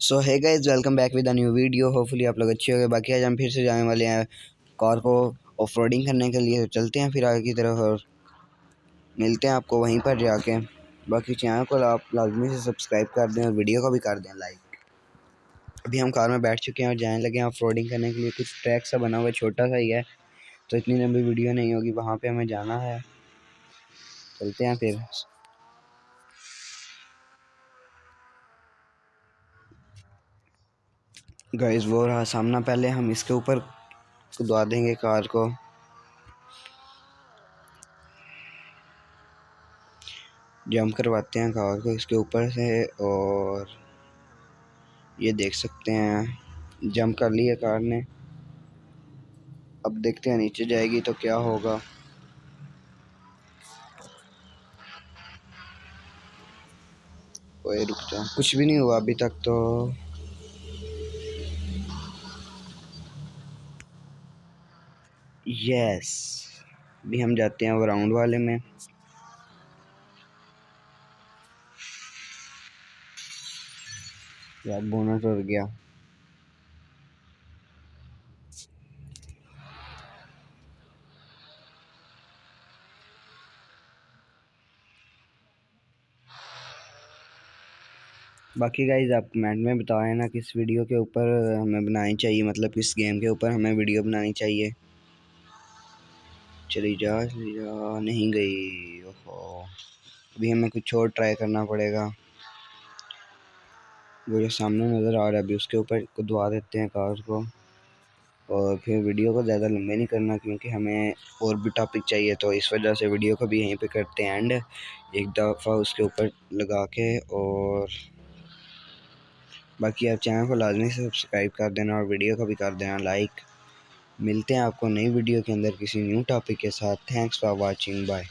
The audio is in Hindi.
सो है guys, welcome back with a new video. Hopefully आप लोग अच्छे होंगे। बाकी आज हम फिर से जाने वाले हैं कार को ऑफ रोडिंग करने के लिए। चलते हैं फिर आगे की तरफ और मिलते हैं आपको वहीं पर जाके। बाकी चैनल को आप लाजमी से सब्सक्राइब कर दें और वीडियो को भी कर दें लाइक। अभी हम कार में बैठ चुके हैं और जाने लगे हैं ऑफ रोडिंग करने के लिए। कुछ ट्रैक सा बना हुआ है, छोटा सा ही है, तो इतनी लंबी वीडियो नहीं होगी। वहाँ पर हमें जाना है, चलते हैं फिर। गाइस वो रहा सामना, पहले हम इसके ऊपर कुदवा देंगे कार को। जंप करवाते हैं कार को इसके ऊपर से और ये देख सकते हैं जंप कर लिया कार ने। अब देखते हैं नीचे जाएगी तो क्या होगा। ओए रुक जा, कुछ भी नहीं हुआ अभी तक तो। यस, अभी हम जाते हैं वो राउंड वाले में। यार बोनट उड़ गया। बाकी गाइज आप कमेंट में बताएं ना किस वीडियो के ऊपर हमें बनानी चाहिए, मतलब किस गेम के ऊपर हमें वीडियो बनानी चाहिए। चली जा नहीं गई, ओहो। अभी हमें कुछ और ट्राई करना पड़ेगा। वो जो सामने नज़र आ रहा है अभी उसके ऊपर कुदवा देते हैं कार को। और फिर वीडियो को ज़्यादा लंबे नहीं करना क्योंकि हमें और भी टॉपिक चाहिए, तो इस वजह से वीडियो को भी यहीं पे करते हैं एंड एक दफ़ा उसके ऊपर लगा के। और बाकी आप चैनल को लाजमी से सब्सक्राइब कर देना और वीडियो को भी कर देना लाइक। मिलते हैं आपको नई वीडियो के अंदर किसी न्यू टॉपिक के साथ। Thanks for watching, bye.